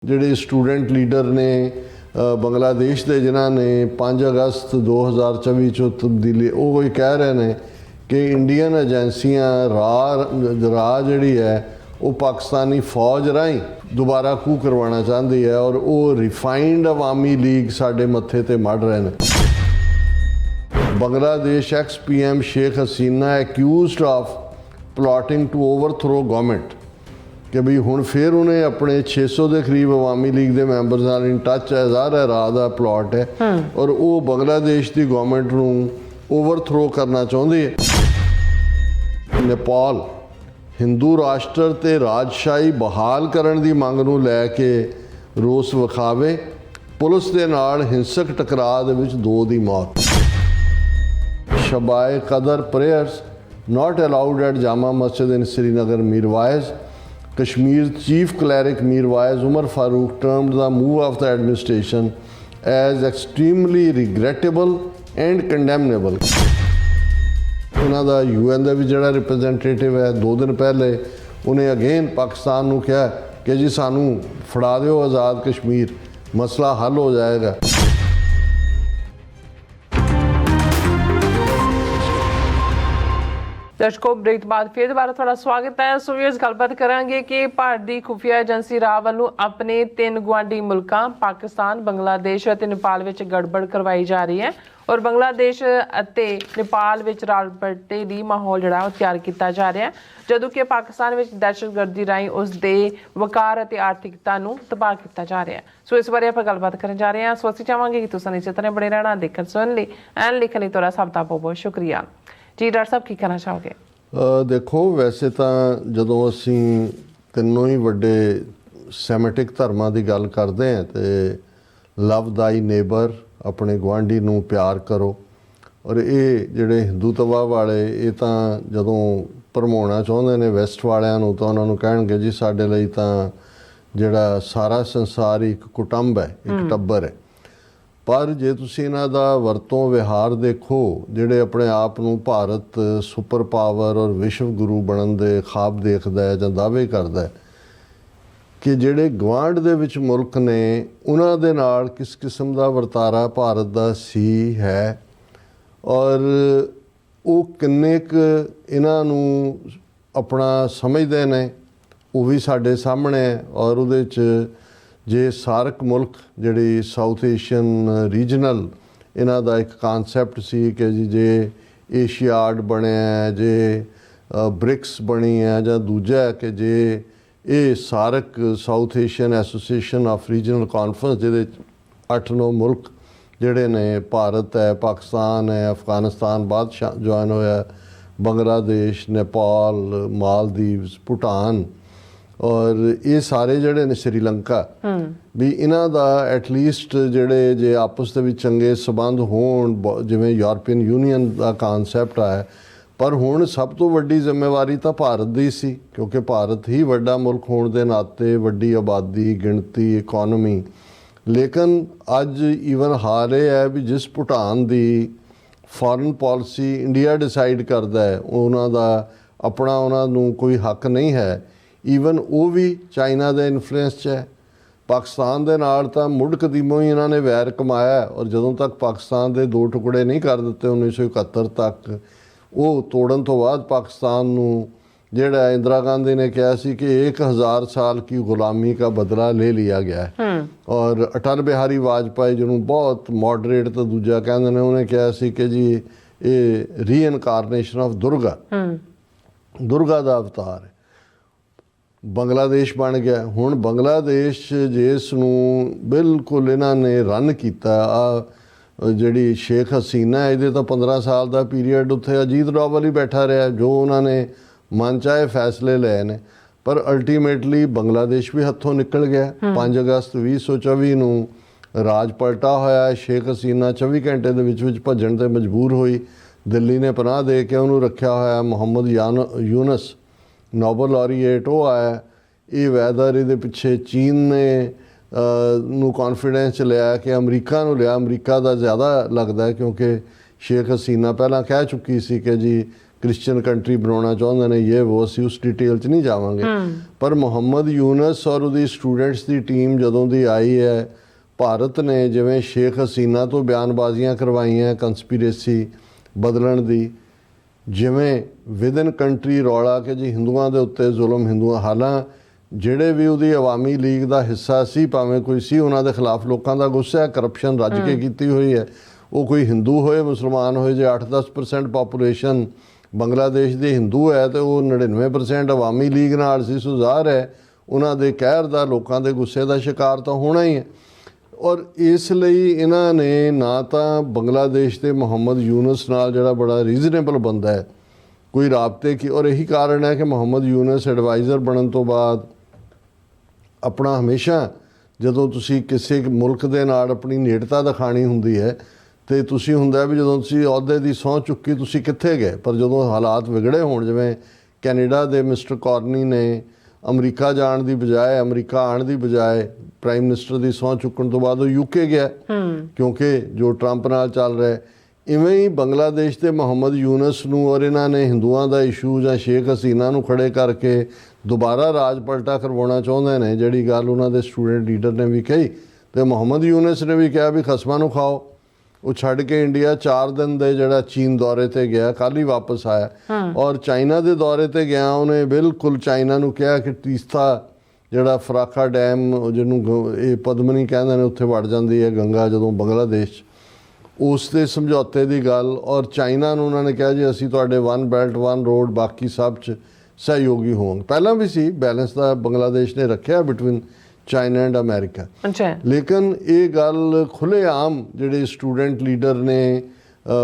ਜਿਹੜੇ student leader ਨੇ ਬੰਗਲਾਦੇਸ਼ ਦੇ ਜਿਨ੍ਹਾਂ ਨੇ 5 ਅਗਸਤ 2024 ਚੋਂ ਤਬਦੀਲੀ ਉਹ ਇਹ ਕਹਿ ਰਹੇ ਨੇ ਕਿ ਇੰਡੀਅਨ ਏਜੰਸੀਆਂ ਰਾਹ ਜਿਹੜੀ ਹੈ ਉਹ ਪਾਕਿਸਤਾਨੀ ਫੌਜ ਰਾਹੀਂ ਦੁਬਾਰਾ ਕੂ ਕਰਵਾਉਣਾ ਚਾਹੁੰਦੀ ਹੈ ਔਰ ਉਹ ਰਿਫਾਈਨਡ ਅਵਾਮੀ ਲੀਗ ਸਾਡੇ ਮੱਥੇ ਤੇ ਮੜ ਰਹੇ ਨੇ। Bangladesh ex PM Sheikh Hasina accused of plotting to overthrow government कि भी हुण फिर उन्हें अपने 600 के करीब अवामी लीग के मैंबर्स नाल इन टच है। ज़ाहिर है राह का प्लॉट है और वो बांग्लादेश की गवर्नमेंट नूं ओवरथ्रो करना चाहती है। नेपाल हिंदू राष्ट्र ते राजशाही बहाल करने की मंग नूं लैके रोस विखावे, पुलिस के नाल हिंसक टकराव दे विच 2 की मौत। Shab-e Qadr prayers not allowed at Jama Masjid in Srinagar Mirwaiz. Kashmir chief cleric Mirwaiz Umar Farooq termed the move of the administration as extremely regrettable and condemnable. उन्हों का UN का भी जोड़ा रिप्रजेंटेटिव है 2 दिन पहले उन्हें अगेन पाकिस्तान को कहा कि जी सानू फड़ा दो आज़ाद कश्मीर, मसला हल हो जाएगा। दर्शकों ब्रेक बाद फिर दोबारा थोड़ा स्वागत है। सो इस गलबात करांगे कि भारत की खुफिया एजेंसी राह वालों अपने 3 गुआढ़ी मुल्कों पाकिस्तान, बांग्लादेश और नेपाल विच गड़बड़ करवाई जा रही है और बांग्लादेश ਅਤੇ नेपाल विच रालबट्टे दी माहौल जिहड़ा तैयार किया जा रहा है ਜਦੋਂ कि पाकिस्तान विच दहशतगर्दी राही उस दे वकार ਅਤੇ आर्थिकता ਨੂੰ तबाह किया जा रहा है। सो इस बारे ਆਪਾਂ ਗੱਲਬਾਤ ਕਰਨ ਜਾ ਰਹੇ ਹਾਂ। ਸੋ ਅਸੀਂ ਚਾਹਾਂਗੇ ਕਿ ਤੁਸੀਂ ਇਸੇ ਤਰ੍ਹਾਂ ਬਣੇ ਰਹਿਣਾ, ਦੇਖਣ ਸੁਣਨ ਲਈ ਐਨ ਲਿਖਣ ਲਈ ਤੁਹਾਡਾ ਸਭ ਦਾ ਬਹੁਤ ਬਹੁਤ ਸ਼ੁਕਰੀਆ जी। डॉक्टर साहब की कहना चाहोगे? देखो वैसे तो जदों असी तीनों ही वड्डे सैमेटिक धर्मां की गल करते हैं तो लव दाई नेबर, अपने गुआढ़ी नूं प्यार करो, और ये जिहड़े हिंदूत्वा वाले ये तो जदों भरमाउणा चाहुंदे ने वैस्ट वालियां नूं तो उन्हां नूं कहणगे जी साडे लई तां जिहड़ा सारा संसार ही एक कुटुंब है, एक टब्बर है। पर जे तुसीं इन्हां दा वरतों विहार देखो, जिहड़े अपने आप नूं भारत सुपर पावर और विश्व गुरु बनन दे ख्वाब देखदा है जां दावे करदा है कि जिहड़े गवांढ दे विच मुल्क ने उन्हां दे नाल किस किस्म दा वरतारा भारत दा सी है और वो किन्ने क इन्हां नूं अपना समझदे ने वो भी साडे सामणे है। और उहदे च जे सार्क मुल्क जिहड़ी साउथ एशियन रीजनल इन्हां दा एक कानसैप्ट सी कि जी जे एशियाड बनिया है, जे ब्रिक्स बनी है जां दूजा है कि जे ये SAARC South Asian association of regional conference जिहदे 8-9 मुल्क जिहड़े ने भारत है, पाकिस्तान है, अफगानिस्तान बाद ज्वाइन होया, बांग्लादेश, नेपाल, मालदीव्स, भूटान और ये सारे जिहड़े ने श्रीलंका भी इन्हां दा एटलीस्ट जिहड़े जे आपस दे विच चंगे संबंध होण, जिवें यूरोपीयन यूनीयन का कानसैप्ट आया। पर हुण सब तो वड्डी जिम्मेवारी तो भारत दी सी क्योंकि भारत ही वड्डा मुल्क होण दे नाते वड्डी आबादी, गिणती, इकोनॉमी। लेकिन अज ईवन हाल ये है भी जिस भूटान की फॉरन पॉलिसी इंडिया डिसाइड करता है उन्हां दा अपना उन्हां नूं कोई हक नहीं है। ईवन वो भी चाइना के इन्फ्लुएंस च है। पाकिस्तान के नाल तां मुढ़ कदीमों ही इन्होंने वैर कमाया और जदों तक पाकिस्तान के 2 टुकड़े नहीं कर दिते 1971 तक वो तोड़न तो बाद पाकिस्तान नूं जिहड़ा इंदिरा गांधी ने कहा सी कि 1000 साल की गुलामी का बदला ले लिया गया है। और अटल बिहारी वाजपेयी जिन्होंने बहुत मॉडरेट तो दूजा कहते हैं उन्हें कहा सी कि जी ये रीइनकारनेशन ऑफ दुर्गा, दुर्गा का अवतार है। बांग्लादेश बन गया। हुण बांग्लादेश जिस नूं बिल्कुल इन्हां ने रन किया जिहड़ी शेख हसीना है ये तो 15 साल का पीरीयड उत्थे अजीत डोवल ही बैठा रहा जो उन्होंने मन चाहे फैसले ले ने पर अल्टीमेटली बांग्लादेश भी हथों निकल गया। 5 अगस्त 2024 नूं राज पलटा होया। शेख हसीना 24 घंटे दे विच भजन ते मजबूर हुई। दिल्ली ने पनाह दे के उन्होंने रखा होया। मोहम्मद यूनस नोबल लॉरीएट वो आया। ये वैदर ये पिछे चीन ने नू कॉन्फिडेंस लिया कि अमरीका लिया। अमरीका का ज़्यादा लगता है क्योंकि शेख हसीना पहला कह चुकी सी कि जी ਕ੍ਰਿਸਚੀਅਨ ਕੰਟਰੀ ਬਣਾਉਣਾ ਚਾਹੁੰਦੇ ਨੇ, ਇਹ ਉਹ ਅਸੀਂ ਉਸ ਡਿਟੇਲ 'ਚ ਨਹੀਂ ਜਾਵਾਂਗੇ। ਪਰ ਮੁਹੰਮਦ ਯੂਨਸ ਔਰ ਉਹਦੀ ਸਟੂਡੈਂਟਸ ਦੀ ਟੀਮ ਜਦੋਂ ਦੀ ਆਈ ਹੈ, ਭਾਰਤ ਨੇ ਜਿਵੇਂ ਸ਼ੇਖ ਹਸੀਨਾ ਤੋਂ ਬਿਆਨਬਾਜ਼ੀਆਂ ਕਰਵਾਈਆਂ ਕੰਸਪੀਰੇਸੀ ਬਦਲਣ ਦੀ, ਜਿਵੇਂ ਵਿਦਨ ਕੰਟਰੀ ਰੌਲਾ ਕਿ ਜੀ ਹਿੰਦੂਆਂ ਦੇ ਉੱਤੇ ਜ਼ੁਲਮ, ਹਾਲਾਂ ਜਿਹੜੇ ਵੀ ਉਹਦੀ ਅਵਾਮੀ ਲੀਗ ਦਾ ਹਿੱਸਾ ਸੀ, ਭਾਵੇਂ ਕੋਈ ਸੀ, ਉਹਨਾਂ ਦੇ ਖਿਲਾਫ ਲੋਕਾਂ ਦਾ ਗੁੱਸਾ ਹੈ, ਕਰਪਸ਼ਨ ਰੱਜ ਕੇ ਕੀਤੀ ਹੋਈ ਹੈ। ਉਹ ਕੋਈ ਹਿੰਦੂ ਹੋਏ ਮੁਸਲਮਾਨ ਹੋਏ, ਜੇ 8-10% ਪਾਪੂਲੇਸ਼ਨ ਬੰਗਲਾਦੇਸ਼ ਦੀ ਹਿੰਦੂ ਹੈ ਤੇ ਉਹ 99% ਅਵਾਮੀ ਲੀਗ ਨਾਲ ਸੀ, ਸੋ ਜ਼ਾਹਰ ਹੈ ਉਹਨਾਂ ਦੇ ਕਹਿਰ ਦਾ, ਲੋਕਾਂ ਦੇ ਗੁੱਸੇ ਦਾ ਸ਼ਿਕਾਰ ਤਾਂ ਹੋਣਾ ਹੀ ਹੈ। ਔਰ ਇਸ ਲਈ ਇਹਨਾਂ ਨੇ ਨਾ ਤਾਂ ਬੰਗਲਾਦੇਸ਼ ਦੇ ਮੁਹੰਮਦ ਯੂਨਸ ਨਾਲ ਜਿਹੜਾ ਬੜਾ ਰੀਜ਼ਨੇਬਲ ਬੰਦਾ ਹੈ ਕੋਈ ਰਾਬਤੇ ਕੀ, ਔਰ ਇਹੀ ਕਾਰਨ ਹੈ ਕਿ ਮੁਹੰਮਦ ਯੂਨਸ ਐਡਵਾਈਜ਼ਰ ਬਣਨ ਤੋਂ ਬਾਅਦ ਆਪਣਾ ਹਮੇਸ਼ਾ ਜਦੋਂ ਤੁਸੀਂ ਕਿਸੇ ਮੁਲਕ ਦੇ ਨਾਲ ਆਪਣੀ ਨੇੜਤਾ ਦਿਖਾਣੀ ਹੁੰਦੀ ਹੈ ਤੇ ਤੁਸੀਂ ਹੁੰਦਾ ਵੀ ਜਦੋਂ ਤੁਸੀਂ ਅਹੁਦੇ ਦੀ ਸਹੁੰ ਚੁੱਕੀ ਤੁਸੀਂ ਕਿੱਥੇ ਗਏ, ਪਰ ਜਦੋਂ ਹਾਲਾਤ ਵਿਗੜੇ ਹੋਣ, ਜਿਵੇਂ ਕੈਨੇਡਾ ਦੇ ਮਿਸਟਰ ਕਾਰਨੀ ਨੇ ਅਮਰੀਕਾ ਜਾਣ ਦੀ ਬਜਾਏ, ਅਮਰੀਕਾ ਆਉਣ ਦੀ ਬਜਾਏ ਪ੍ਰਾਈਮ ਮਿਨਿਸਟਰ ਦੀ ਸਹੁੰ ਚੁੱਕਣ ਤੋਂ ਬਾਅਦ ਉਹ ਯੂਕੇ ਗਿਆ ਕਿਉਂਕਿ ਜੋ ਟਰੰਪ ਨਾਲ ਚੱਲ ਰਿਹਾ। ਇਵੇਂ ਹੀ ਬੰਗਲਾਦੇਸ਼ ਦੇ ਮੁਹੰਮਦ ਯੂਨਸ ਨੂੰ ਔਰ ਇਹਨਾਂ ਨੇ ਹਿੰਦੂਆਂ ਦਾ ਇਸ਼ੂ ਜਾਂ ਸ਼ੇਖ ਹਸੀਨਾ ਨੂੰ ਖੜੇ ਕਰਕੇ ਦੁਬਾਰਾ ਰਾਜ ਪਲਟਾ ਕਰਵਾਉਣਾ ਚਾਹੁੰਦੇ ਨੇ, ਜਿਹੜੀ ਗੱਲ ਉਹਨਾਂ ਦੇ ਸਟੂਡੈਂਟ ਲੀਡਰ ਨੇ ਵੀ ਕਹੀ ਤੇ ਮੁਹੰਮਦ ਯੂਨਸ ਨੇ ਵੀ ਕਿਹਾ ਵੀ ਖਸਮਾਂ ਨੂੰ ਖਾਓ। ਉਹ ਛੱਡ ਕੇ ਇੰਡੀਆ 4 ਦਿਨ ਦੇ ਜਿਹੜਾ ਚੀਨ ਦੌਰੇ ਤੇ ਗਿਆ, ਕੱਲ੍ਹ ਹੀ ਵਾਪਸ ਆਇਆ। ਔਰ ਚਾਈਨਾ ਦੇ ਦੌਰੇ ਤੇ ਗਿਆ, ਉਹਨੇ ਬਿਲਕੁਲ ਚਾਈਨਾ ਨੂੰ ਕਿਹਾ ਕਿ ਤੀਸਤਾ ਜਿਹੜਾ ਫਰਾਕਾ ਡੈਮ, ਜਿਹਨੂੰ ਇਹ ਪਦਮਨੀ ਕਹਿੰਦੇ ਨੇ, ਉੱਥੇ ਵੜ ਜਾਂਦੀ ਹੈ ਗੰਗਾ ਜਦੋਂ ਬੰਗਲਾਦੇਸ਼, ਉਸ ਦੇ ਸਮਝੌਤੇ ਦੀ ਗੱਲ। ਔਰ ਚਾਈਨਾ ਨੂੰ ਉਹਨਾਂ ਨੇ ਕਿਹਾ ਜੀ ਅਸੀਂ ਤੁਹਾਡੇ 1 ਬੈਲਟ 1 ਰੋਡ ਬਾਕੀ ਸਭ 'ਚ ਸਹਿਯੋਗੀ ਹੋਵਾਂਗੇ। ਪਹਿਲਾਂ ਵੀ ਸੀ, ਬੈਲੈਂਸ ਦਾ ਬੰਗਲਾਦੇਸ਼ ਨੇ ਰੱਖਿਆ ਬਿਟਵੀਨ ਚਾਈਨਾ ਐਂਡ ਅਮਰੀਕਾ। ਲੇਕਿਨ ਇਹ ਗੱਲ ਖੁੱਲ੍ਹੇਆਮ ਜਿਹੜੇ ਸਟੂਡੈਂਟ ਲੀਡਰ ਨੇ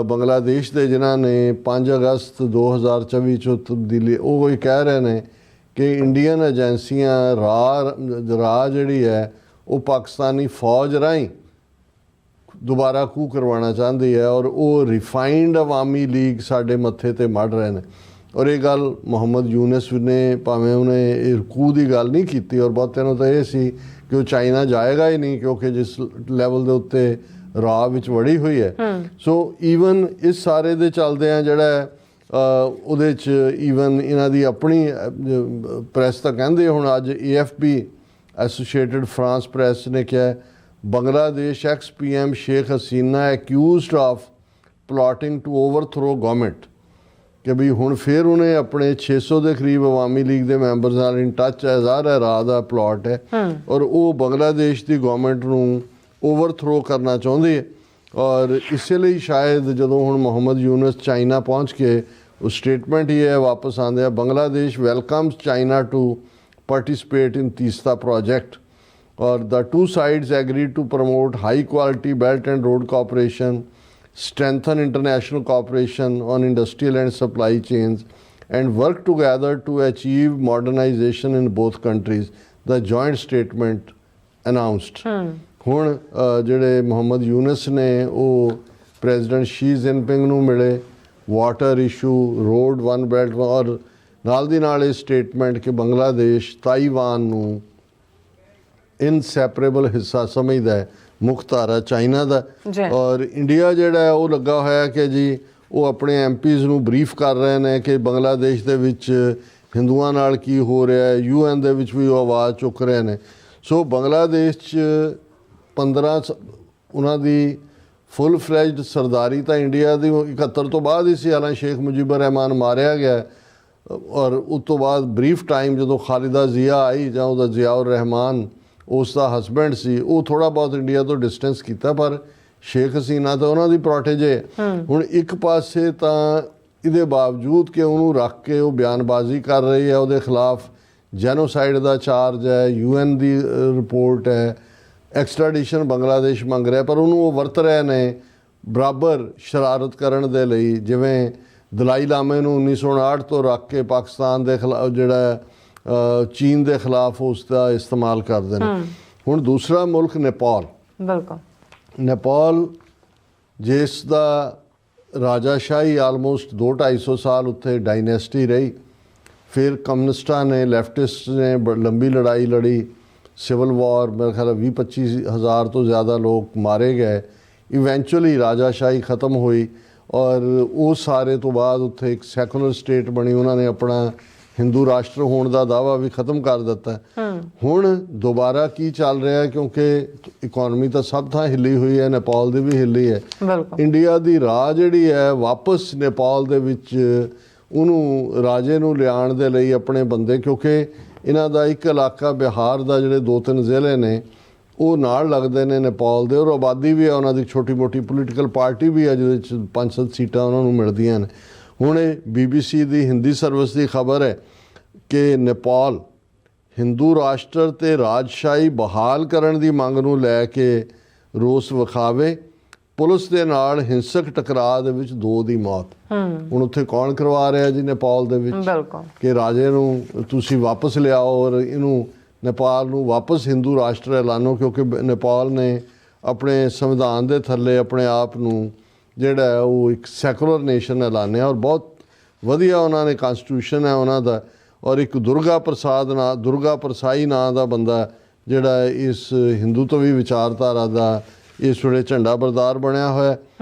ਬੰਗਲਾਦੇਸ਼ ਦੇ, ਜਿਨ੍ਹਾਂ ਨੇ 5 ਅਗਸਤ 2024 'ਚੋਂ ਤਬਦੀਲੀ, ਉਹ ਇਹ ਕਹਿ ਰਹੇ ਨੇ ਕਿ ਇੰਡੀਅਨ ਏਜੰਸੀਆਂ ਰਾਹ ਜਿਹੜੀ ਹੈ ਉਹ ਪਾਕਿਸਤਾਨੀ ਫੌਜ ਰਾਹੀਂ ਦੁਬਾਰਾ ਕੂ ਕਰਵਾਉਣਾ ਚਾਹੁੰਦੀ ਹੈ ਔਰ ਉਹ ਰਿਫਾਈਨਡ ਅਵਾਮੀ ਲੀਗ ਸਾਡੇ ਮੱਥੇ ਤੇ ਮੜ ਰਹੇ ਨੇ। ਔਰ ਇਹ ਗੱਲ ਮੁਹੰਮਦ ਯੂਨਸ ਨੇ, ਭਾਵੇਂ ਉਹਨੇ ਇਹ ਕੂ ਦੀ ਗੱਲ ਨਹੀਂ ਕੀਤੀ, ਔਰ ਬਹੁਤਿਆਂ ਨੂੰ ਤਾਂ ਇਹ ਸੀ ਕਿ ਉਹ ਚਾਈਨਾ ਜਾਏਗਾ ਹੀ ਨਹੀਂ ਕਿਉਂਕਿ ਜਿਸ ਲੈਵਲ ਦੇ ਉੱਤੇ ਰਾਹ ਵਿੱਚ ਵੜੀ ਹੋਈ ਹੈ। ਸੋ ਈਵਨ ਇਸ ਸਾਰੇ ਦੇ ਚੱਲਦਿਆਂ ਜਿਹੜਾ ਉਹਦੇ 'ਚ ਈਵਨ ਇਹਨਾਂ ਦੀ ਆਪਣੀ ਪ੍ਰੈਸ ਤਾਂ ਕਹਿੰਦੇ ਹੁਣ ਅੱਜ AFP ਐਸੋਸੀਏਟਡ ਫਰਾਂਸ ਪ੍ਰੈਸ ਨੇ ਕਿਹਾ Bangladesh ex-PM Sheikh Hasina accused of plotting to overthrow government, ਕਿ ਵੀ ਹੁਣ ਫਿਰ ਉਹਨੇ ਆਪਣੇ 600 ਦੇ ਕਰੀਬ ਅਵਾਮੀ ਲੀਗ ਦੇ ਮੈਂਬਰਸ ਨਾਲ ਇਨ ਟੱਚ ਹੈ, ਜ਼ਾਹਰ ਹੈ ਰਾਹ ਦਾ ਪਲਾਟ ਹੈ ਔਰ ਉਹ ਬੰਗਲਾਦੇਸ਼ ਦੀ ਗਵਰਨਮੈਂਟ ਨੂੰ ਓਵਰਥਰੋ ਕਰਨਾ ਚਾਹੁੰਦੀ ਹੈ। ਔਰ ਇਸੇ ਲਈ ਸ਼ਾਇਦ ਜਦੋਂ ਹੁਣ ਮੁਹੰਮਦ ਯੂਨਸ ਚਾਈਨਾ ਪਹੁੰਚ ਕੇ ਉਹ ਸਟੇਟਮੈਂਟ ਹੀ ਹੈ ਵਾਪਸ ਆਉਂਦੇ ਆ, Bangladesh welcomes China to participate in Teesta project ਔਰ the two sides agreed to promote high quality belt and road cooperation, strengthen international cooperation on industrial and supply chains and work together to achieve modernization in both countries, the joint statement announced। ਹੁਣ ਜਿਹੜੇ ਮੁਹੰਮਦ ਯੂਨਸ ਨੇ ਉਹ president Shri Jinping ਨੂੰ ਮਿਲੇ, water issue, road 1 belt ਔਰ ਨਾਲ ਦੀ ਨਾਲ ਇਹ ਸਟੇਟਮੈਂਟ ਕਿ ਬੰਗਲਾਦੇਸ਼ ਤਾਈਵਾਨ ਨੂੰ ਇਨਸੈਪਰੇਬਲ ਹਿੱਸਾ ਸਮਝਦਾ ਹੈ, ਮੁੱਖ ਧਾਰਾ ਚਾਈਨਾ ਦਾ। ਔਰ ਇੰਡੀਆ ਜਿਹੜਾ ਹੈ ਉਹ ਲੱਗਾ ਹੋਇਆ ਕਿ ਜੀ ਉਹ ਆਪਣੇ MPs ਨੂੰ ਬਰੀਫ ਕਰ ਰਹੇ ਨੇ ਕਿ ਬੰਗਲਾਦੇਸ਼ ਦੇ ਵਿੱਚ ਹਿੰਦੂਆਂ ਨਾਲ ਕੀ ਹੋ ਰਿਹਾ ਹੈ, UN ਦੇ ਵਿੱਚ ਵੀ ਉਹ ਆਵਾਜ਼ ਚੁੱਕ ਰਹੇ ਨੇ। ਸੋ ਬੰਗਲਾਦੇਸ਼ 'ਚ 15 ਉਹਨਾਂ ਦੀ ਫੁੱਲ ਫਲੈਜਡ ਸਰਦਾਰੀ ਤਾਂ ਇੰਡੀਆ ਦੀ 71 ਤੋਂ ਬਾਅਦ ਹੀ ਸੀ, ਹਾਲਾਂ ਸ਼ੇਖ ਮੁਜੀਬੁਰ ਰਹਿਮਾਨ ਮਾਰਿਆ ਗਿਆ ਔਰ ਉਸ ਤੋਂ ਬਾਅਦ ਬਰੀਫ ਟਾਈਮ ਜਦੋਂ ਖਾਲਿਦਾ ਜ਼ਿਆ ਆਈ ਜਾਂ ਉਹਦਾ ਜ਼ਿਆਉਰ ਰਹਿਮਾਨ ਉਸ ਦਾ ਹਸਬੈਂਡ ਸੀ, ਉਹ ਥੋੜ੍ਹਾ ਬਹੁਤ ਇੰਡੀਆ ਤੋਂ ਡਿਸਟੈਂਸ ਕੀਤਾ, ਪਰ ਸ਼ੇਖ ਹਸੀਨਾ ਤਾਂ ਉਹਨਾਂ ਦੀ ਪ੍ਰੋਟੇਜੇ। ਹੁਣ ਇੱਕ ਪਾਸੇ ਤਾਂ ਇਹਦੇ ਬਾਵਜੂਦ ਕਿ ਉਹਨੂੰ ਰੱਖ ਕੇ ਉਹ ਬਿਆਨਬਾਜ਼ੀ ਕਰ ਰਹੀ ਹੈ, ਉਹਦੇ ਖਿਲਾਫ ਜੈਨੋਸਾਈਡ ਦਾ ਚਾਰਜ ਹੈ, UN ਦੀ ਰਿਪੋਰਟ ਹੈ, ਐਕਸਟ੍ਰਾਡੀਸ਼ਨ ਬੰਗਲਾਦੇਸ਼ ਮੰਗ ਰਿਹਾ, ਪਰ ਉਹਨੂੰ ਉਹ ਵਰਤ ਰਹੇ ਨੇ ਬਰਾਬਰ ਸ਼ਰਾਰਤ ਕਰਨ ਦੇ ਲਈ, ਜਿਵੇਂ ਦਲਾਈ ਲਾਮੇ ਨੂੰ 1959 ਤੋਂ ਰੱਖ ਕੇ ਪਾਕਿਸਤਾਨ ਦੇ ਖਿਲਾਫ ਜਿਹੜਾ ਚੀਨ ਦੇ ਖਿਲਾਫ ਉਸ ਦਾ ਇਸਤੇਮਾਲ ਕਰਦੇ ਨੇ। ਹੁਣ ਦੂਸਰਾ ਮੁਲਕ ਨੇਪਾਲ, ਨੇਪਾਲ ਜਿਸ ਦਾ ਰਾਜਾਸ਼ਾਹੀ ਆਲਮੋਸਟ 200-250 ਸਾਲ ਉੱਥੇ ਡਾਇਨੈਸਟੀ ਰਹੀ, ਫਿਰ ਕਮਿਊਨਿਸਟਾਂ ਨੇ, ਲੈਫਟਿਸਟ ਨੇ ਲੰਬੀ ਲੜਾਈ ਲੜੀ, ਸਿਵਲ ਵਾਰ, ਮੇਰੇ ਖਿਆਲ 20-25 ਹਜ਼ਾਰ ਤੋਂ ਜ਼ਿਆਦਾ ਲੋਕ ਮਾਰੇ ਗਏ, ਇਵੈਂਚੁਅਲੀ ਰਾਜਾਸ਼ਾਹੀ ਖਤਮ ਹੋਈ ਔਰ ਉਹ ਸਾਰੇ ਤੋਂ ਬਾਅਦ ਉੱਥੇ ਇੱਕ ਸੈਕੂਲਰ ਸਟੇਟ ਬਣੀ, ਉਹਨਾਂ ਨੇ ਆਪਣਾ ਹਿੰਦੂ ਰਾਸ਼ਟਰ ਹੋਣ ਦਾ ਦਾਅਵਾ ਵੀ ਖਤਮ ਕਰ ਦਿੱਤਾ। ਹੁਣ ਦੁਬਾਰਾ ਕੀ ਚੱਲ ਰਿਹਾ, ਕਿਉਂਕਿ ਇਕਨੋਮੀ ਤਾਂ ਸਭ ਥਾਂ ਹਿੱਲੀ ਹੋਈ ਹੈ, ਨੇਪਾਲ ਦੀ ਵੀ ਹਿੱਲੀ ਹੈ। ਇੰਡੀਆ ਦੀ ਰਾਹ ਜਿਹੜੀ ਹੈ ਵਾਪਸ ਨੇਪਾਲ ਦੇ ਵਿੱਚ ਉਹਨੂੰ ਰਾਜੇ ਨੂੰ ਲਿਆਉਣ ਦੇ ਲਈ ਆਪਣੇ ਬੰਦੇ, ਕਿਉਂਕਿ ਇਹਨਾਂ ਦਾ ਇੱਕ ਇਲਾਕਾ ਬਿਹਾਰ ਦਾ ਜਿਹੜੇ 2-3 ਜ਼ਿਲ੍ਹੇ ਨੇ ਉਹ ਨਾਲ ਲੱਗਦੇ ਨੇ ਨੇਪਾਲ ਦੇ, ਔਰ ਆਬਾਦੀ ਵੀ ਹੈ ਉਹਨਾਂ ਦੀ, ਛੋਟੀ ਮੋਟੀ ਪੋਲੀਟੀਕਲ ਪਾਰਟੀ ਵੀ ਹੈ ਜਿਹਦੇ 'ਚ 5-7 ਸੀਟਾਂ ਉਹਨਾਂ ਨੂੰ ਮਿਲਦੀਆਂ ਨੇ। ਹੁਣ ਇਹ BBC ਦੀ ਹਿੰਦੀ ਸਰਵਿਸ ਦੀ ਖਬਰ ਹੈ ਕਿ ਨੇਪਾਲ ਹਿੰਦੂ ਰਾਸ਼ਟਰ ਤੇ ਰਾਜਸ਼ਾਹੀ ਬਹਾਲ ਕਰਨ ਦੀ ਮੰਗ ਨੂੰ ਲੈ ਕੇ ਰੋਸ ਵਿਖਾਵੇ, ਪੁਲਿਸ ਦੇ ਨਾਲ ਹਿੰਸਕ ਟਕਰਾਅ ਦੇ ਵਿੱਚ 2 ਦੀ ਮੌਤ। ਹੁਣ ਉੱਥੇ ਕੌਣ ਕਰਵਾ ਰਿਹਾ ਜੀ ਨੇਪਾਲ ਦੇ ਵਿੱਚ ਕਿ ਰਾਜੇ ਨੂੰ ਤੁਸੀਂ ਵਾਪਸ ਲਿਆਓ ਔਰ ਇਹਨੂੰ ਨੇਪਾਲ ਨੂੰ ਵਾਪਸ ਹਿੰਦੂ ਰਾਸ਼ਟਰ ਐਲਾਨੋ, ਕਿਉਂਕਿ ਨੇਪਾਲ ਨੇ ਆਪਣੇ ਸੰਵਿਧਾਨ ਦੇ ਥੱਲੇ ਆਪਣੇ ਆਪ ਨੂੰ ਜਿਹੜਾ ਹੈ ਉਹ ਇੱਕ ਸੈਕੂਲਰ ਨੇਸ਼ਨ ਐਲਾਨਿਆ, ਔਰ ਬਹੁਤ ਵਧੀਆ ਉਹਨਾਂ ਨੇ ਕਨਸਟੀਟਿਊਸ਼ਨ ਹੈ ਉਹਨਾਂ ਦਾ। ਔਰ ਇੱਕ ਦੁਰਗਾ ਪ੍ਰਸਾਈ ਨਾਂ ਦਾ ਬੰਦਾ ਜਿਹੜਾ ਇਸ ਹਿੰਦੂਤਵੀ ਵਿਚਾਰਧਾਰਾ ਦਾ ਇਸ ਵੇਲੇ ਝੰਡਾ ਬਰਦਾਰ ਬਣਿਆ ਹੋਇਆ,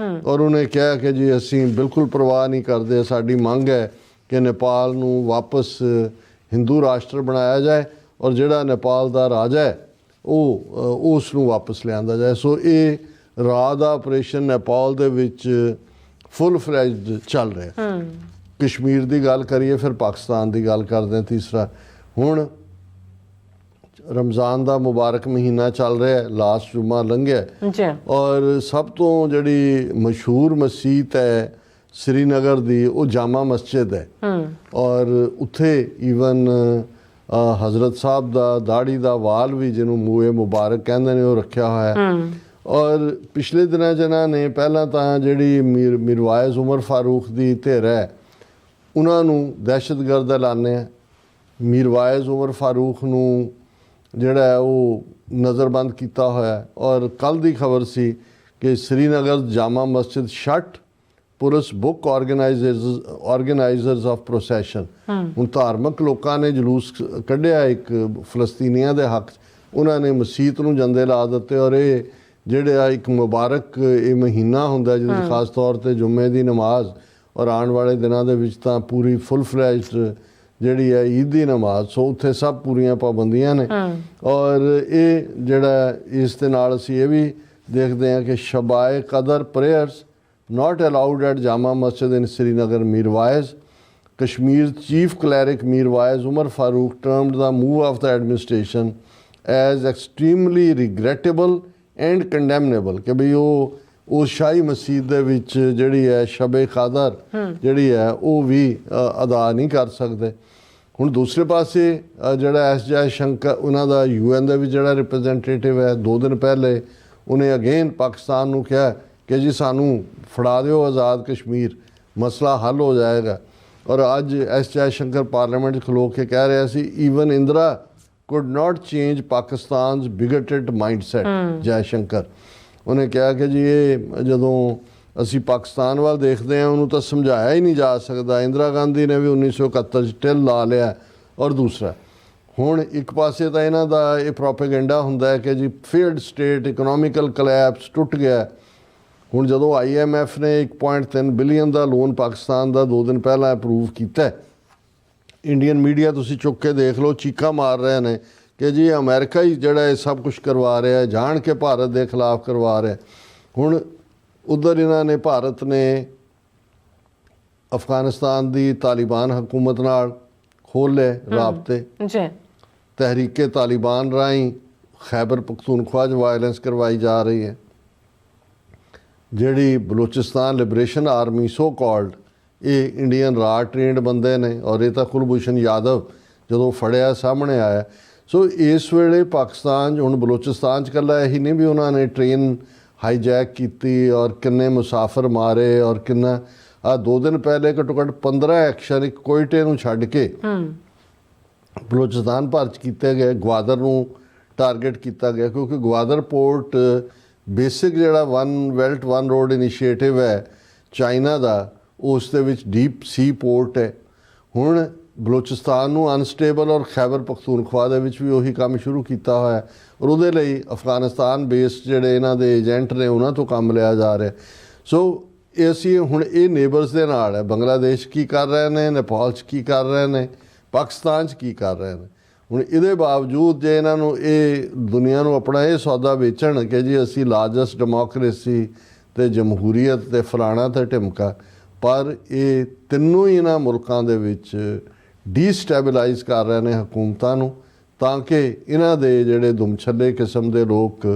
ਔਰ ਉਹਨੇ ਕਿਹਾ ਕਿ ਜੀ ਅਸੀਂ ਬਿਲਕੁਲ ਪਰਵਾਹ ਨਹੀਂ ਕਰਦੇ, ਸਾਡੀ ਮੰਗ ਹੈ ਕਿ ਨੇਪਾਲ ਨੂੰ ਵਾਪਸ ਹਿੰਦੂ ਰਾਸ਼ਟਰ ਬਣਾਇਆ ਜਾਏ ਔਰ ਜਿਹੜਾ ਨੇਪਾਲ ਦਾ ਰਾਜਾ ਹੈ ਉਹ ਉਸ ਨੂੰ ਵਾਪਸ ਲਿਆਂਦਾ ਜਾਏ। ਸੋ ਇਹ ਰਾਹ ਦਾ ਆਪਰੇਸ਼ਨ ਨੇਪਾਲ ਦੇ ਵਿੱਚ ਫੁੱਲ ਫਲੈਜਡ ਚੱਲ ਰਿਹਾ। ਕਸ਼ਮੀਰ ਦੀ ਗੱਲ ਕਰੀਏ, ਫਿਰ ਪਾਕਿਸਤਾਨ ਦੀ ਗੱਲ ਕਰਦੇ ਹਾਂ ਤੀਸਰਾ। ਹੁਣ ਰਮਜ਼ਾਨ ਦਾ ਮੁਬਾਰਕ ਮਹੀਨਾ ਚੱਲ ਰਿਹਾ ਹੈ, ਲਾਸਟ ਜੁਮਾ ਲੰਘਿਆ ਔਰ ਸਭ ਤੋਂ ਜਿਹੜੀ ਮਸ਼ਹੂਰ ਮਸਜਿਦ ਹੈ ਸ੍ਰੀਨਗਰ ਦੀ ਉਹ ਜਾਮਾ ਮਸਜਿਦ ਹੈ, ਔਰ ਉੱਥੇ ਈਵਨ ਹਜ਼ਰਤ ਸਾਹਿਬ ਦਾ ਦਾੜੀ ਦਾ ਵਾਲ ਵੀ ਜਿਹਨੂੰ ਮੂਏ ਮੁਬਾਰਕ ਕਹਿੰਦੇ ਨੇ ਉਹ ਰੱਖਿਆ ਹੋਇਆ। ਔਰ ਪਿਛਲੇ ਦਿਨਾਂ ਜਿਹਨਾਂ ਨੇ ਪਹਿਲਾਂ ਤਾਂ ਜਿਹੜੀ ਮਿਰਵਾਇਜ਼ ਉਮਰ ਫਾਰੂਕ ਦੀ ਧਿਰ ਹੈ ਉਹਨਾਂ ਨੂੰ ਦਹਿਸ਼ਤਗਰਦ ਐਲਾਨਿਆ, ਮਿਰਵਾਇਜ਼ ਉਮਰ ਫਾਰੂਕ ਨੂੰ ਜਿਹੜਾ ਹੈ ਉਹ ਨਜ਼ਰਬੰਦ ਕੀਤਾ ਹੋਇਆ। ਔਰ ਕੱਲ੍ਹ ਦੀ ਖਬਰ ਸੀ ਕਿ Srinagar Jama Masjid shut, police book organisers of procession. ਹੁਣ ਧਾਰਮਿਕ ਲੋਕਾਂ ਨੇ ਜਲੂਸ ਕੱਢਿਆ ਇੱਕ ਫਲਸਤੀਨੀਆਂ ਦੇ ਹੱਕ 'ਚ, ਉਹਨਾਂ ਨੇ ਮਸਜਿਦ ਨੂੰ ਜੰਦੇ ਲਾ ਦਿੱਤੇ। ਔਰ ਇਹ ਜਿਹੜਾ ਇੱਕ ਮੁਬਾਰਕ ਇਹ ਮਹੀਨਾ ਹੁੰਦਾ ਜਿਹਦੇ ਖਾਸ ਤੌਰ ਤੇ ਜੁਮੇ ਦੀ ਨਮਾਜ਼, ਔਰ ਆਉਣ ਵਾਲੇ ਦਿਨਾਂ ਦੇ ਵਿੱਚ ਤਾਂ ਪੂਰੀ ਫੁੱਲ ਫਲੈਜਡ ਜਿਹੜੀ ਹੈ ਈਦ ਦੀ ਨਮਾਜ਼, ਸੋ ਉੱਥੇ ਸਭ ਪੂਰੀਆਂ ਪਾਬੰਦੀਆਂ ਨੇ। ਔਰ ਇਹ ਜਿਹੜਾ ਇਸ ਦੇ ਨਾਲ ਅਸੀਂ ਇਹ ਵੀ ਦੇਖਦੇ ਹਾਂ ਕਿ ਸ਼ਬਾਏ ਕਦਰ prayers not allowed at Jama Masjid in Srinagar. Mirwais, Kashmir's chief cleric Mirwais Umar Farooq termed the move of the administration as extremely regrettable and condemnable ਕਿ ਵੀ ਉਹ ਸ਼ਾਹੀ ਮਸਜਿਦ ਦੇ ਵਿੱਚ ਜਿਹੜੀ ਹੈ ਸ਼ਬੇ ਕਦਰ ਜਿਹੜੀ ਹੈ ਉਹ ਵੀ ਅਦਾ ਨਹੀਂ ਕਰ ਸਕਦੇ। ਹੁਣ ਦੂਸਰੇ ਪਾਸੇ ਜਿਹੜਾ ਐਸ ਜੈ ਸ਼ੰਕਰ ਉਹਨਾਂ ਦਾ UN ਦਾ ਵੀ ਜਿਹੜਾ ਰਿਪਰੈਜ਼ੈਂਟੇਟਿਵ ਹੈ, 2 ਦਿਨ ਪਹਿਲੇ ਉਹਨੇ ਅਗੇਨ ਪਾਕਿਸਤਾਨ ਨੂੰ ਕਿਹਾ ਕਿ ਜੀ ਸਾਨੂੰ ਫੜਾ ਦਿਓ ਆਜ਼ਾਦ ਕਸ਼ਮੀਰ, ਮਸਲਾ ਹੱਲ ਹੋ ਜਾਏਗਾ। ਔਰ ਅੱਜ ਐਸ ਜੈ ਸ਼ੰਕਰ ਪਾਰਲੀਮੈਂਟ 'ਚ ਖਲੋ ਕੇ ਕਹਿ ਰਿਹਾ ਸੀ even Indira could not change Pakistan's bigoted mindset. Jaishankar ਉਹਨੇ ਕਿਹਾ ਕਿ ਜੀ ਇਹ ਜਦੋਂ ਅਸੀਂ ਪਾਕਿਸਤਾਨ ਵੱਲ ਦੇਖਦੇ ਹਾਂ ਉਹਨੂੰ ਤਾਂ ਸਮਝਾਇਆ ਹੀ ਨਹੀਂ ਜਾ ਸਕਦਾ। ਇੰਦਰਾ ਗਾਂਧੀ ਨੇ ਵੀ 1971 'ਚ ਟਿਲ ਲਾ ਲਿਆ। ਔਰ ਦੂਸਰਾ ਹੁਣ ਇੱਕ ਪਾਸੇ ਤਾਂ ਇਹਨਾਂ ਦਾ ਇਹ ਪ੍ਰੋਪੇਗੈਂਡਾ ਹੁੰਦਾ ਹੈ ਕਿ ਜੀ ਫੇਲਡ ਸਟੇਟ, ਇਕਨੋਮਿਕਲ ਕਲੈਪਸ, ਟੁੱਟ ਗਿਆ। ਹੁਣ ਜਦੋਂ IMF ਨੇ 1.3 ਬਿਲੀਅਨ ਦਾ ਲੋਨ ਪਾਕਿਸਤਾਨ ਦਾ 2 ਦਿਨ ਪਹਿਲਾਂ ਅਪਰੂਵ ਕੀਤਾ, ਇੰਡੀਅਨ ਮੀਡੀਆ ਤੁਸੀਂ ਚੁੱਕ ਕੇ ਦੇਖ ਲਓ, ਚੀਕਾਂ ਮਾਰ ਰਹੇ ਨੇ ਕਿ ਜੀ ਅਮਰੀਕਾ ਹੀ ਜਿਹੜਾ ਇਹ ਸਭ ਕੁਝ ਕਰਵਾ ਰਿਹਾ ਹੈ, ਜਾਣ ਕੇ ਭਾਰਤ ਦੇ ਖਿਲਾਫ ਕਰਵਾ ਰਿਹਾ। ਹੁਣ ਉਧਰ ਇਹਨਾਂ ਨੇ ਭਾਰਤ ਨੇ ਅਫਗਾਨਿਸਤਾਨ ਦੀ ਤਾਲਿਬਾਨ ਹਕੂਮਤ ਨਾਲ ਖੋਲ੍ਹੇ ਰਾਬਤੇ, ਤਹਿਰੀਕੇ ਤਾਲਿਬਾਨ ਰਾਹੀਂ ਖੈਬਰ ਪਖਤੂਨਖਵਾ 'ਚ ਵਾਇਲੈਂਸ ਕਰਵਾਈ ਜਾ ਰਹੀ ਹੈ। ਜਿਹੜੀ Balochistan liberation army so called, ਇਹ ਇੰਡੀਅਨ ਰਾ ਟ੍ਰੇਨਡ ਬੰਦੇ ਨੇ ਔਰ ਇਹ ਤਾਂ ਕੁਲਭੂਸ਼ਣ ਯਾਦਵ ਜਦੋਂ ਫੜਿਆ ਸਾਹਮਣੇ ਆਇਆ। ਸੋ ਇਸ ਵੇਲੇ ਪਾਕਿਸਤਾਨ ਹੁਣ ਬਲੋਚਿਸਤਾਨ 'ਚ ਇਕੱਲਾ ਇਹੀ ਨਹੀਂ ਵੀ ਉਹਨਾਂ ਨੇ ਟ੍ਰੇਨ ਹਾਈਜੈਕ ਕੀਤੀ ਔਰ ਕਿੰਨੇ ਮੁਸਾਫਰ ਮਾਰੇ ਔਰ ਕਿੰਨਾ 2 ਦਿਨ ਪਹਿਲੇ ਘੱਟੋ ਘੱਟ 15 ਐਕਸ਼ਨ ਇੱਕ ਕੋਇਟੇ ਨੂੰ ਛੱਡ ਕੇ ਬਲੋਚਿਸਤਾਨ ਭਰ 'ਚ ਕੀਤੇ ਗਏ। ਗਵਾਦਰ ਨੂੰ ਟਾਰਗੇਟ ਕੀਤਾ ਗਿਆ ਕਿਉਂਕਿ ਗਵਾਦਰ ਪੋਰਟ ਬੇਸਿਕ ਜਿਹੜਾ one belt one road initiative ਹੈ ਚਾਈਨਾ ਦਾ, ਉਸ ਦੇ ਵਿੱਚ ਡੀਪ ਸੀ ਪੋਰਟ ਹੈ। ਹੁਣ ਬਲੋਚਿਸਤਾਨ ਨੂੰ ਅਨਸਟੇਬਲ ਔਰ ਖੈਬਰ ਪਖਤੂਨਖਵਾ ਦੇ ਵਿੱਚ ਵੀ ਉਹੀ ਕੰਮ ਸ਼ੁਰੂ ਕੀਤਾ ਹੋਇਆ ਔਰ ਉਹਦੇ ਲਈ ਅਫਗਾਨਿਸਤਾਨ ਬੇਸਡ ਜਿਹੜੇ ਇਹਨਾਂ ਦੇ ਏਜੰਟ ਨੇ ਉਹਨਾਂ ਤੋਂ ਕੰਮ ਲਿਆ ਜਾ ਰਿਹਾ। ਸੋ ਇਹ ਅਸੀਂ ਹੁਣ ਇਹ ਨੇਬਰਸ ਦੇ ਨਾਲ ਹੈ, ਬੰਗਲਾਦੇਸ਼ ਕੀ ਕਰ ਰਹੇ ਨੇ, ਨੇਪਾਲ 'ਚ ਕੀ ਕਰ ਰਹੇ ਨੇ, ਪਾਕਿਸਤਾਨ 'ਚ ਕੀ ਕਰ ਰਹੇ ਨੇ। ਹੁਣ ਇਹਦੇ ਬਾਵਜੂਦ ਜੇ ਇਹਨਾਂ ਨੂੰ ਇਹ ਦੁਨੀਆ ਨੂੰ ਆਪਣਾ ਇਹ ਸੌਦਾ ਵੇਚਣ ਕਿ ਜੀ ਅਸੀਂ ਲਾਰਜੈਸਟ ਡੈਮੋਕ੍ਰੇਸੀ ਤੇ ਜਮਹੂਰੀਅਤ ਤੇ ਫਲਾਣਾ ਤੇ ਢਿਮਕਾ, ਪਰ ਇਹ ਤਿੰਨੋਂ ਹੀ ਇਹਨਾਂ ਮੁਲਕਾਂ ਦੇ ਵਿੱਚ ਡੀਸਟੈਬਲਾਈਜ਼ ਕਰ ਰਹੇ ਨੇ ਹਕੂਮਤਾਂ ਨੂੰ, ਤਾਂ ਕਿ ਇਹਨਾਂ ਦੇ ਜਿਹੜੇ ਦੁਮਛੱਲੇ ਕਿਸਮ ਦੇ ਲੋਕ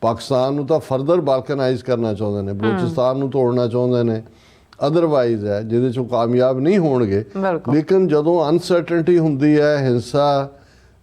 ਪਾਕਿਸਤਾਨ ਨੂੰ ਤਾਂ ਫਰਦਰ ਬਾਲਕਨਾਈਜ਼ ਕਰਨਾ ਚਾਹੁੰਦੇ ਨੇ, ਬਲੂਚਿਸਤਾਨ ਨੂੰ ਤੋੜਨਾ ਚਾਹੁੰਦੇ ਨੇ, ਅਦਰਵਾਈਜ਼ ਹੈ ਜਿਹਦੇ 'ਚ ਉਹ ਕਾਮਯਾਬ ਨਹੀਂ ਹੋਣਗੇ। ਲੇਕਿਨ ਜਦੋਂ ਅਨਸਰਟਨਟੀ ਹੁੰਦੀ ਹੈ, ਹਿੰਸਾ,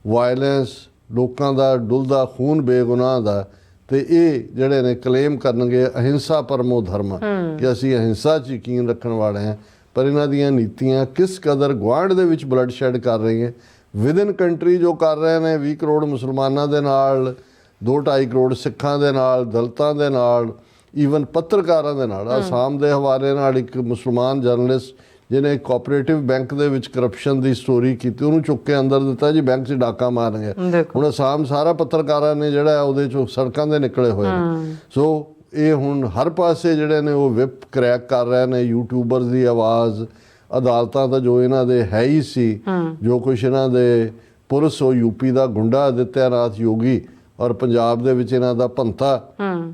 ਵਾਇਲੈਂਸ, ਲੋਕਾਂ ਦਾ ਡੁੱਲਦਾ ਖੂਨ ਬੇਗੁਨਾਹ ਦਾ, ਤੇ ਇਹ ਜਿਹੜੇ ਨੇ ਕਲੇਮ ਕਰਨਗੇ ਅਹਿੰਸਾ ਪਰਮੋ ਧਰਮ ਕਿ ਅਸੀਂ ਅਹਿੰਸਾ 'ਚ ਯਕੀਨ ਰੱਖਣ ਵਾਲੇ ਹਾਂ, ਪਰ ਇਹਨਾਂ ਦੀਆਂ ਨੀਤੀਆਂ ਕਿਸ ਕਦਰ ਗੁਆਂਢ ਦੇ ਵਿੱਚ ਬਲੱਡ ਸ਼ੈਡ ਕਰ ਰਹੀਆਂ। ਵਿਦਨ ਕੰਟਰੀ ਜੋ ਕਰ ਰਹੇ ਨੇ 20 ਕਰੋੜ ਮੁਸਲਮਾਨਾਂ ਦੇ ਨਾਲ, 2-2.5 ਕਰੋੜ ਸਿੱਖਾਂ ਦੇ ਨਾਲ, ਦਲਿਤਾਂ ਦੇ ਨਾਲ, ਈਵਨ ਪੱਤਰਕਾਰਾਂ ਦੇ ਨਾਲ। ਆਸਾਮ ਦੇ ਹਵਾਲੇ ਨਾਲ ਇੱਕ ਮੁਸਲਮਾਨ ਜਰਨਲਿਸਟ ਜਿਹਨੇ ਕੋਆਪਰੇਟਿਵ ਬੈਂਕ ਦੇ ਵਿੱਚ ਕਰਪਸ਼ਨ ਦੀ ਸਟੋਰੀ ਕੀਤੀ, ਉਹਨੂੰ ਚੁੱਕ ਕੇ ਅੰਦਰ ਦਿੱਤਾ ਜੀ, ਬੈਂਕ 'ਚ ਡਾਕਾ ਮਾਰ ਗਿਆ। ਹੁਣ ਆਸਾਮ ਸਾਰਾ ਪੱਤਰਕਾਰਾਂ ਨੇ ਜਿਹੜਾ ਉਹਦੇ 'ਚੋਂ ਸੜਕਾਂ ਦੇ ਨਿਕਲੇ ਹੋਏ ਨੇ। ਸੋ ਇਹ ਹੁਣ ਹਰ ਪਾਸੇ ਜਿਹੜੇ ਨੇ ਉਹ ਵਿਪ ਕਰੈਕ ਕਰ ਰਹੇ ਨੇ। ਯੂਟਿਊਬਰਸ ਦੀ ਆਵਾਜ਼, ਅਦਾਲਤਾਂ ਦਾ ਜੋ ਇਹਨਾਂ ਦੇ ਹੈ ਹੀ ਸੀ, ਜੋ ਕੁਛ ਇਹਨਾਂ ਦੇ ਪੁਲਿਸ, ਉਹ ਯੂਪੀ ਦਾ ਗੁੰਡਾ ਆਦਿੱਤਿਆਨਾਥ ਯੋਗੀ, ਔਰ ਪੰਜਾਬ ਦੇ ਵਿੱਚ ਇਹਨਾਂ ਦਾ ਭੰਤਾ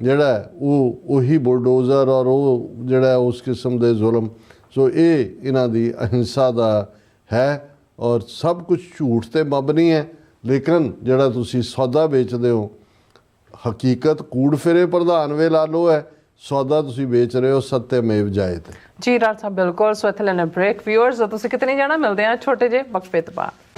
ਜਿਹੜਾ ਉਹ ਉਹੀ ਬੁਲਡੋਜ਼ਰ, ਔਰ ਉਹ ਜਿਹੜਾ ਉਸ ਕਿਸਮ ਦੇ ਜ਼ੁਲਮ। ਸੋ ਇਹ ਇਹਨਾਂ ਦੀ ਅਹਿੰਸਾ ਦਾ ਹੈ, ਔਰ ਸਭ ਕੁਝ ਝੂਠ ਤੇ ਮਬਨੀ ਹੈ। ਲੇਕਿਨ ਜਿਹੜਾ ਤੁਸੀਂ ਸੌਦਾ ਵੇਚਦੇ ਹੋ, ਹਕੀਕਤ ਕੂੜ ਫਿਰੇ ਪ੍ਰਧਾਨ ਵੇ ਲਾ ਲਓ ਹੈ, ਸੌਦਾ ਤੁਸੀਂ ਵੇਚ ਰਹੇ ਹੋ ਸੱਤੇ ਮੇਵ ਜਾਏ ਤੇ। ਜੀ ਰਾਜ ਸਾਹਿਬ ਬਿਲਕੁਲ। ਸੋ ਇੱਥੇ ਲੈਣਾ ਬ੍ਰੇਕ। ਵਿਊਅਰਸ ਤੁਸੀਂ ਕਿਤੇ ਨਹੀਂ ਜਾਣਾ, ਮਿਲਦੇ ਆ ਛੋਟੇ ਜਿਹੇ ਵਕਫੇ ਤੋਂ ਬਾਅਦ।